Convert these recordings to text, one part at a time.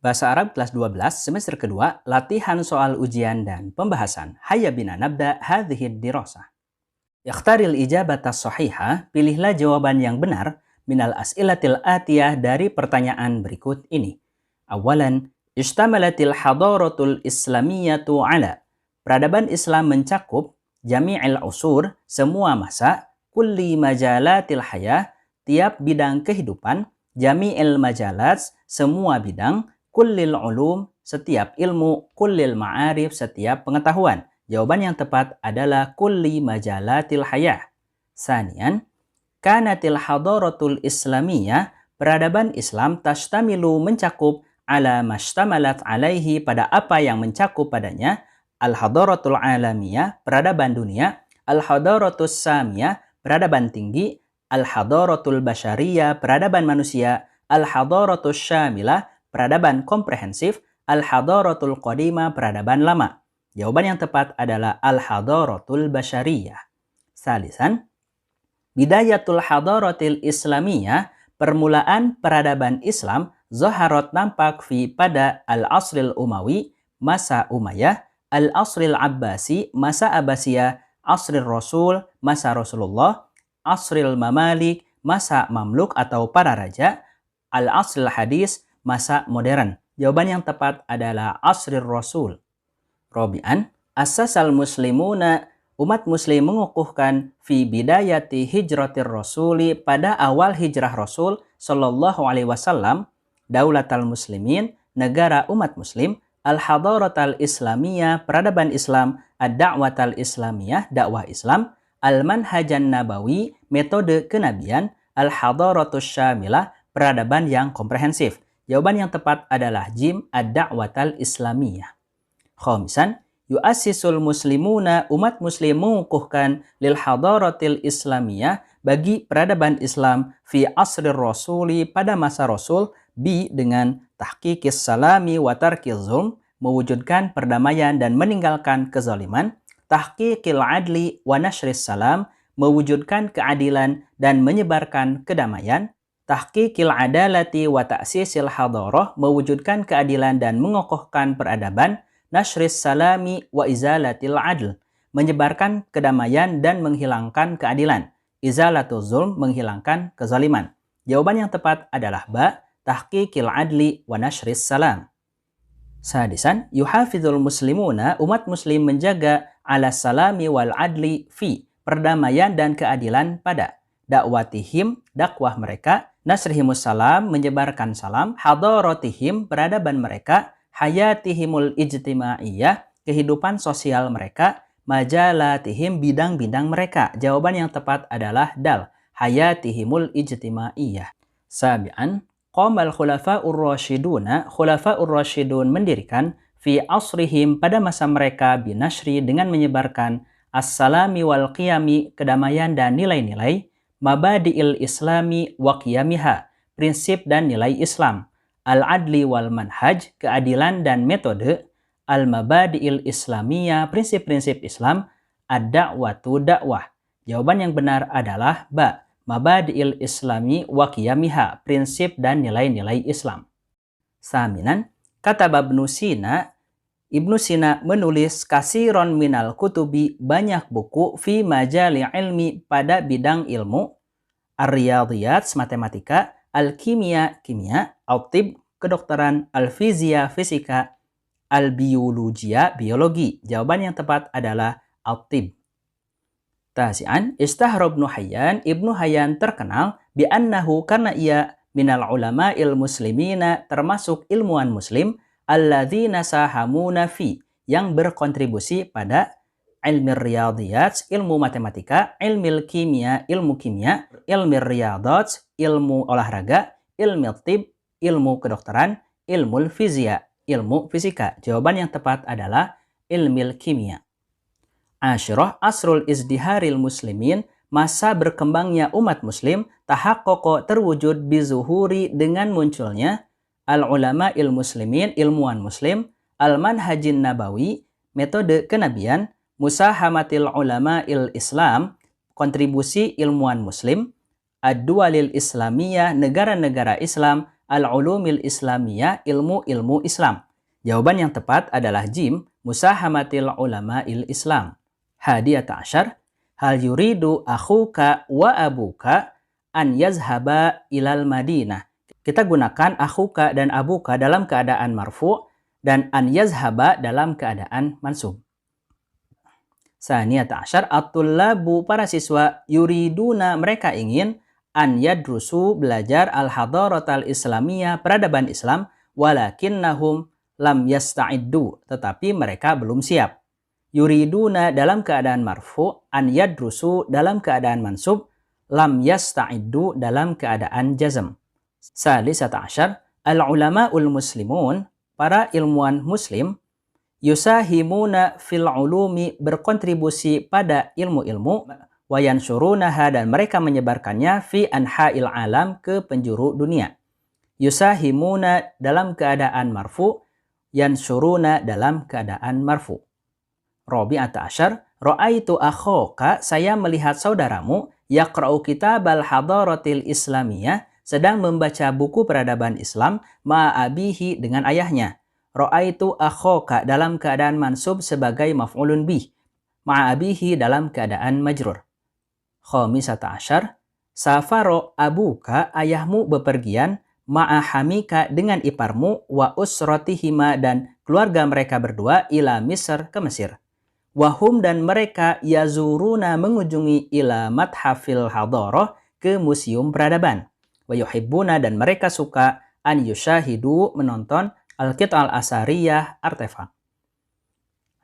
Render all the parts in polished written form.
Bahasa Arab kelas 12 semester kedua, latihan soal ujian dan pembahasan. Hayya bina nabda hadhihi dirasah. Ikhtaril ijabata sahihah, pilihlah jawaban yang benar minal as'ilatil atiyah dari pertanyaan berikut ini. Awalan, istamalatil hadaratul islamiyatu ala. Peradaban Islam mencakup jami'il usur, semua masa, kulli majalatil hayah, tiap bidang kehidupan, jami'il majalat, semua bidang, kullil ulum, setiap ilmu, kullil ma'arif, setiap pengetahuan. Jawaban yang tepat adalah kulli majalatil hayah. Sanian, kanatil hadaratul islamiyah, peradaban Islam tashtamilu mencakup ala mashtamalat alaihi pada apa yang mencakup padanya, al-hadaratul alamiyah, peradaban dunia, al-hadaratus samiyah, peradaban tinggi, al-hadaratul basyariyah, peradaban manusia, al-hadaratus syamilah, peradaban komprehensif, al-hadaratul qadimah, peradaban lama. Jawaban yang tepat adalah al-hadaratul basyariyah. Salisan, bidayatul hadaratil islamiyah, permulaan peradaban Islam, zaharat nampak pada al-asril umawi, masa Umayyah, al-asril abbasi, masa Abbasiyah, asril rasul, masa Rasulullah, asril mamalik, masa Mamluk atau para raja, al-asril hadis, masa modern. Jawaban yang tepat adalah asril rasul. Robi'an, asasal muslimuna, umat muslim mengukuhkan fi bidayati hijratir rasuli, pada awal hijrah Rasul sallallahu alaihi wasallam, daulatal muslimin, negara umat muslim, al-hadaratal islamiyah, peradaban Islam, ad-da'watal islamiyah, dakwah Islam, al-manhajan nabawi, metode kenabian, al-hadaratus syamilah, peradaban yang komprehensif. Jawaban yang tepat adalah jim, ad-da'watal islamiyah. Khamisan, yu'assisul muslimuna, umat muslim mengukuhkan lil hadaratil islamiyah, bagi peradaban Islam fi asrir rasuli, pada masa Rasul, bi dengan tahqiqis salami wa tarkiz zulm, mewujudkan perdamaian dan meninggalkan kezaliman, tahqiqil adli wa nashris salam, mewujudkan keadilan dan menyebarkan kedamaian, tahqiqil adalati wa ta'sisil hadarah, mewujudkan keadilan dan mengokohkan peradaban, nashris salami wa izalatil adl, menyebarkan kedamaian dan menghilangkan keadilan, izalatul zulm, menghilangkan kezaliman. Jawaban yang tepat adalah ba, tahqiqil adli wa nashris salam. Sadisan, yuhafizul muslimuna, umat muslim menjaga ala salami wal adli fi, perdamaian dan keadilan pada dakwatihim, dakwah mereka, nasrihimus salam, menyebarkan salam, hadaratihim, peradaban mereka, hayatihimul ijtimaiyah, kehidupan sosial mereka, majalatihim, bidang-bidang mereka. Jawaban yang tepat adalah dal, hayatihimul ijtimaiyah. Sabi'an, qamal khulafa'ur rasyiduna, khulafa'ur rasyidun mendirikan fi asrihim, pada masa mereka, binashri, dengan menyebarkan as-salami wal qiyami, kedamaian dan nilai-nilai, mabadi'il islami wa qiyamiha, prinsip dan nilai Islam, al-adli wal manhaj, keadilan dan metode, al-mabadi'il islamiyah, prinsip-prinsip Islam, ad-da'watu, dakwah. Jawaban yang benar adalah ba, mabadi'il islami wa qiyamiha, prinsip dan nilai-nilai Islam. Saminan, kata Ibnu Sina, Ibnu Sina menulis kasiron minal kutubi, banyak buku, fi majali ilmi, pada bidang ilmu, ar-riyadiyat, matematika, al-kimia, kimia, al-tib, kedokteran, al-fizia, fisika, al-biologia, biologi. Jawaban yang tepat adalah al-tib. Tasi'an, istahra Ibnu Hayyan, Ibnu Hayyan terkenal bi'annahu, karena ia minal ulama'il muslimina, termasuk ilmuwan muslim, alladzina sahamuna fi, yang berkontribusi pada ilmi riyadiyat, ilmu matematika, ilmu kimia, ilmu kimia, ilmu riyadat, ilmu olahraga, ilmu tib, ilmu kedokteran, ilmu fizia, ilmu fisika. Jawaban yang tepat adalah ilmu kimia. Asyirah, asrul izdiharil muslimin, masa berkembangnya umat muslim, tahaqqaqa, terwujud, bizuhuri, dengan munculnya, al-ulama il muslimin, ilmuwan muslim, al-manhajin nabawi, metode kenabian, musahamatil ulama il Islam, kontribusi ilmuwan muslim, ad-dualil islamiyah, negara-negara Islam, al-ulumil islamiyah, ilmu-ilmu Islam. Jawaban yang tepat adalah jim, musahamatil ulama'il Islam. Hadiyata asyar, hal yuridu akhuka wa abuka an yazhaba ilal Madinah. Kita gunakan akhuka dan abuka dalam keadaan marfu dan an yazhaba dalam keadaan mansub. Saniyata asyar, at-tullabu, para siswa, yuriduna, mereka ingin, an yadrusu, belajar, al-hadaratal islamiyah, peradaban Islam, walakinnahum lam yasta'iddu, tetapi mereka belum siap. Yuriduna dalam keadaan marfu, an yadrusu dalam keadaan mansub, lam yasta'iddu dalam keadaan jazm. Salisata asyar, al-ulama'ul muslimun, para ilmuwan muslim, yusahimuna fil ulumi, berkontribusi pada ilmu-ilmu, wa yansyurunaha, dan mereka menyebarkannya, fi anha'il alam, ke penjuru dunia. Yusahimuna dalam keadaan marfu, yansyuruna dalam keadaan marfu. Rabi'ata asyar, ra'aitu akhoka, saya melihat saudaramu, yaqra'u kitabal hadaratil islamiyah, sedang membaca buku peradaban Islam, ma'abihi, dengan ayahnya. Ra'aitu akhoka dalam keadaan mansub sebagai maf'ulun bih, ma'abihi dalam keadaan majrur. Khamisata asyar, safaro abuka, ayahmu bepergian, ma'ahamika, dengan iparmu, wa usrotihima, dan keluarga mereka berdua, ila Misr, ke Mesir. Wahum, dan mereka, yazuruna, mengunjungi, ila mathafil hadharah, ke museum peradaban. Wa yuhibbuna, dan mereka suka, an yushahidu, menonton, al-qit'ah al-asariyah, artefak.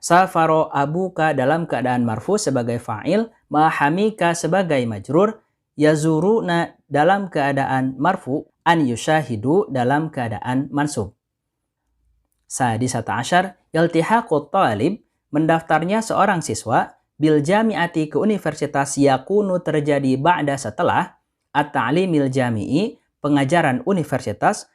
Safaro abuka dalam keadaan marfu sebagai fa'il, ma'hamika sebagai majrur, yazuruna dalam keadaan marfu, an yushahidu dalam keadaan mansub. Sadisata asyar, iltihaqut talib, mendaftarnya seorang siswa, bil jami'ati, ke universitas, yakunu, terjadi, ba'da, setelah, at-ta'limil jami'i, pengajaran universitas,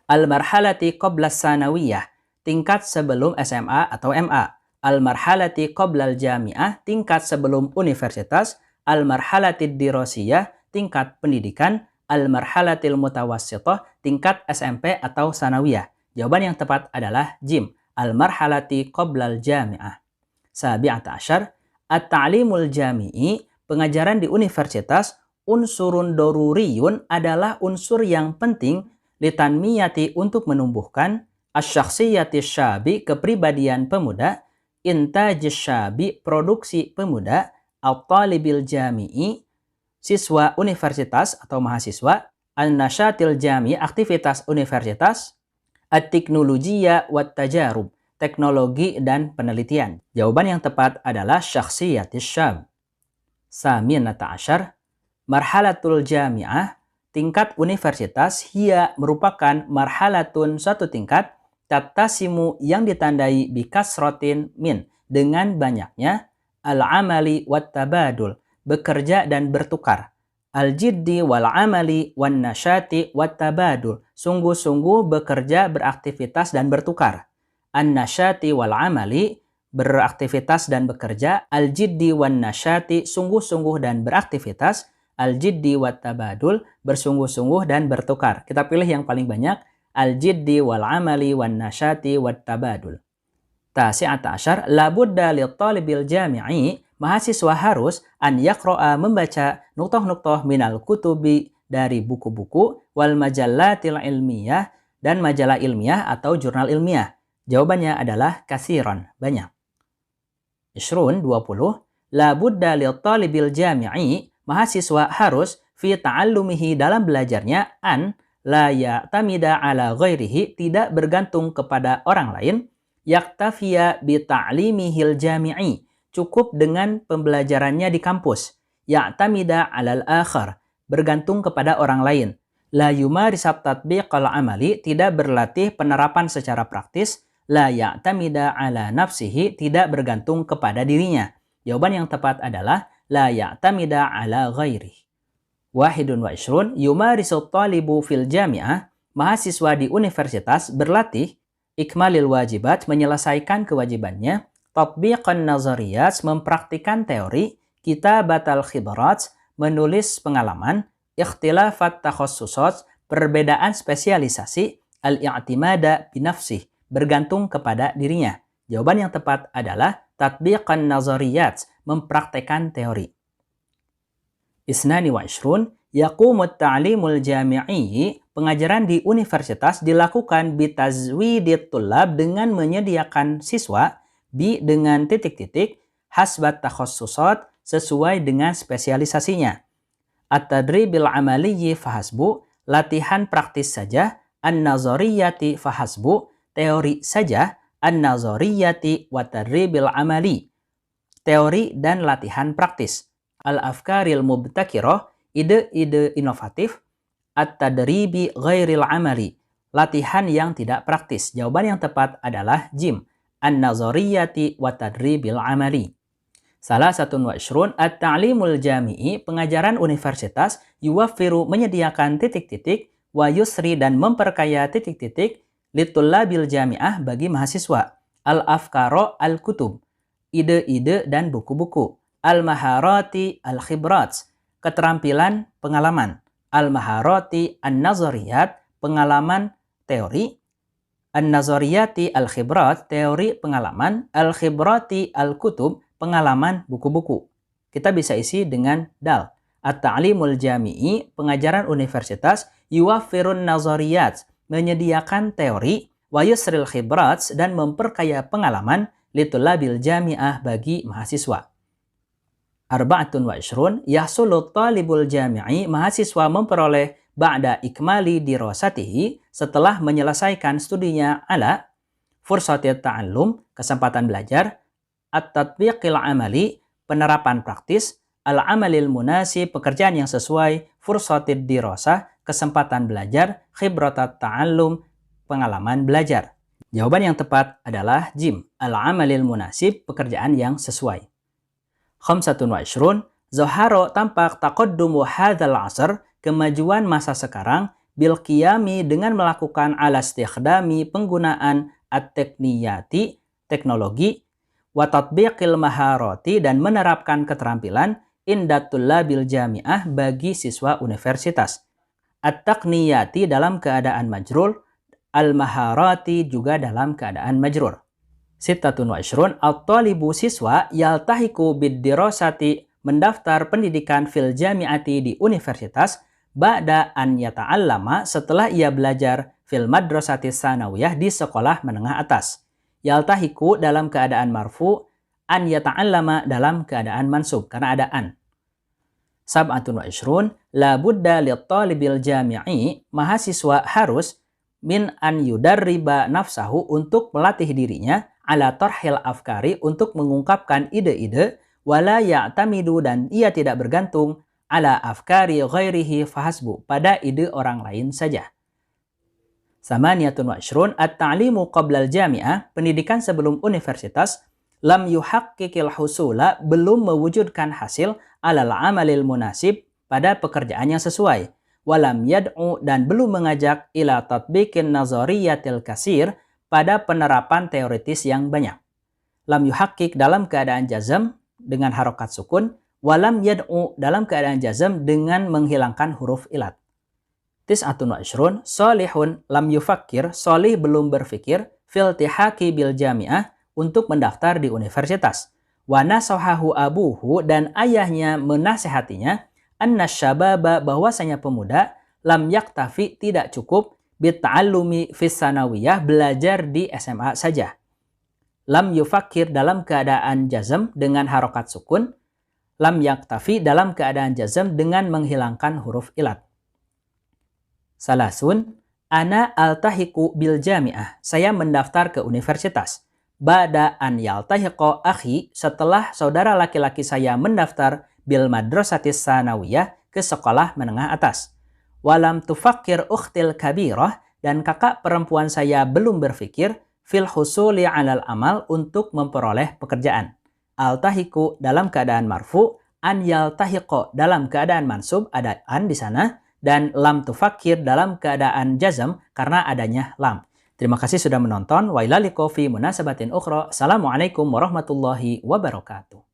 al-marhalati qabla sanawiyah, tingkat sebelum SMA atau MA. Al-marhalati qabla al-jami'ah, tingkat sebelum universitas. Al-marhalati dirosiyah, tingkat pendidikan. Al-marhalatil mutawassithah, tingkat SMP atau sanawiyah. Jawaban yang tepat adalah jim, al-marhalati qabla al-jami'ah. Sabi'ata asyar, at-ta'limul jami'i, pengajaran di universitas, unsurun doruriyun, adalah unsur yang penting, litanmiyati, untuk menumbuhkan, asyakhsiyati syabi, kepribadian pemuda, intajis syabi, produksi pemuda, al-talibil jami'i, siswa universitas atau mahasiswa, al-nasyatil jami'i, aktivitas universitas, at-teknologiya wat tajarub, teknologi dan penelitian. Jawaban yang tepat adalah syakhsiyatis syab. Saminata asyar, marhalatul jami'ah, tingkat universitas, hia, merupakan marhalatun, suatu tingkat, tattasimu, yang ditandai bikasrotin min, dengan banyaknya, al-amali wat tabadul, bekerja dan bertukar, al-jiddi wal amali wan nasyati wat tabadul, sungguh-sungguh, bekerja, beraktivitas dan bertukar. An-nasyati wal amali, beraktivitas dan bekerja, al-jiddi wan nasyati, sungguh-sungguh dan beraktivitas, al-jiddi wat tabadul, bersungguh-sungguh dan bertukar. Kita pilih yang paling banyak, al-jiddi wal amali wan nasyati wat tabadul. Tasi'ata asyar, labudda li talibil jami'i, mahasiswa harus, an yaqra'a, membaca, nuqtoh-nuqtoh minal kutubi, dari buku-buku, wal majallatil ilmiyah, dan majalah ilmiah atau jurnal ilmiah. Jawabannya adalah kasiron, banyak. Ishrun, 20, labudda li talibil jami'i, mahasiswa harus, fi ta'allumihi, dalam belajarnya, an la ya'tamida ala ghairihi, tidak bergantung kepada orang lain, yaktafiya bi ta'limihil jami'i, cukup dengan pembelajarannya di kampus, ya'tamida alal akhar, bergantung kepada orang lain, la yumarisat tatbiqal amali, tidak berlatih penerapan secara praktis, la ya'tamida ala nafsihi, tidak bergantung kepada dirinya. Jawaban yang tepat adalah la ya'tamida ala ghairih. Wahidun wa ishrun, yumarisu talibu fil jami'ah, mahasiswa di universitas berlatih, ikmalil wajibat, menyelesaikan kewajibannya, tatbiqan nazariyat, mempraktikan teori, kitabatal khibrat, menulis pengalaman, ikhtilafat takhassusat, Perbedaan spesialisasi al-i'timada binafsih, bergantung kepada dirinya. Jawaban yang tepat adalah tatbiqan nazariyat, mempraktekan teori. Isnani wa ishrun, yaqumut ta'limul jami'i, pengajaran di universitas dilakukan bitazwidit tullab dengan menyediakan siswa, dengan titik-titik, hasbat takhassusat, sesuai dengan spesialisasinya. At-tadribil amaliyyi fahasbu, latihan praktis saja, an-nazariyati fahasbu, teori saja, an-nazariyati wa tadribil amali, teori dan latihan praktis. Al-afkaril mubtakirah, ide-ide inovatif, at-tadribi ghairil amali, latihan yang tidak praktis. Jawaban yang tepat adalah jim, an-nazariyati wa tadribil amali. Salah satu wa'ishrun, at-ta'limul jami'i, pengajaran universitas, yuwaffiru, menyediakan titik-titik, wa yusri, dan memperkaya titik-titik, litullabil jami'ah, bagi mahasiswa. Al-afkaro al-kutub, ide-ide dan buku-buku. Al-maharati al-khibrat, keterampilan pengalaman. Al-maharati an-nazariyat, pengalaman teori. An-nazariyati al-khibrat, teori pengalaman. Al-khibrati al-kutub, pengalaman buku-buku. Kita bisa isi dengan dal. At-ta'limul jami'i, pengajaran universitas, yuwaffirun nazariyat, menyediakan teori, wa yusril khibrat, dan memperkaya pengalaman, litulabil jami'ah, bagi mahasiswa. Arba'atun wa ishrun, yahsulut talibul jami'i, mahasiswa memperoleh ba'da ikmali dirasatihi, setelah menyelesaikan studinya, ala fursatit ta'allum, kesempatan belajar, at-tatbiqil amali, penerapan praktis, al-amalil munasib, pekerjaan yang sesuai, fursatid dirasah, kesempatan belajar, khibratat ta'allum, pengalaman belajar. Jawaban yang tepat adalah jim, al-amalil munasib, pekerjaan yang sesuai. Khamsatun wa ishrun, zoharo, tampak taqaddumu hadzal asr, kemajuan masa sekarang, bil qiyami, dengan melakukan ala istikhdami, penggunaan at-tekniyati, teknologi, wa tatbiqil maharati, dan menerapkan keterampilan, indatullabil jami'ah, bagi siswa universitas. At-taqniyati dalam keadaan majrur, al-maharati juga dalam keadaan majrur. Sittatun wa ishrun, at-talibu, siswa, yaltahiku bid-dirasati, mendaftar pendidikan fil jami'ati, di universitas, ba'da an yata'allama, setelah ia belajar fil madrasati sanawiyah, di sekolah menengah atas. Yaltahiku dalam keadaan marfu, an yata'allama dalam keadaan mansub, karena ada an. Sab'atun wa ishrun, la budda lit-talibil jami'i, mahasiswa harus min an yudarriba nafsahu, untuk melatih dirinya, ala tarhil afkari, untuk mengungkapkan ide-ide, wala ya'tamidu, dan ia tidak bergantung, ala afkari ghairihi fahasbu, pada ide orang lain saja. Samaniyatun wa ishrun, at-ta'limu qablal jami'ah, pendidikan sebelum universitas, lam yuhaqqikil husula, belum mewujudkan hasil, alal amalil munasib, pada pekerjaan yang sesuai, walam yad'u, dan belum mengajak, ila tatbiqin nazariyatil kasir, pada penerapan teoritis yang banyak. Lam yuhaqqik dalam keadaan jazm dengan harokat sukun, walam yad'u dalam keadaan jazm dengan menghilangkan huruf ilat. Tis'atun wa ishrun, solihun lam yufakkir, solih belum berfikir, fil tihaki bil jami'ah, untuk mendaftar di universitas. Wa nasahahu abuhu, dan ayahnya menasehatinya, anna syababa, bahwasanya pemuda, lam yaktafi, tidak cukup, bitta'allumi fis sanawiyah, belajar di SMA saja. Lam yufakkir dalam keadaan jazm dengan harokat sukun, lam yaktafi dalam keadaan jazm dengan menghilangkan huruf ilat. Salasun, ana altahiku bil jami'ah, saya mendaftar ke universitas. Ba'da an yaltahiqo akhi, setelah saudara laki-laki saya mendaftar bil madrasatis sanawiyah, ke sekolah menengah atas. Walam tufakkir ukhtil kabirah, dan kakak perempuan saya belum berfikir fil husuli alal amal, untuk memperoleh pekerjaan. Altahiku dalam keadaan marfu, an yaltahiqo dalam keadaan mansub, ada an di sana, dan lam tufakkir dalam keadaan jazm karena adanya lam. Terima kasih sudah menonton. Wa ila liqa fi munasabatin ukhra. Assalamualaikum warahmatullahi wabarakatuh.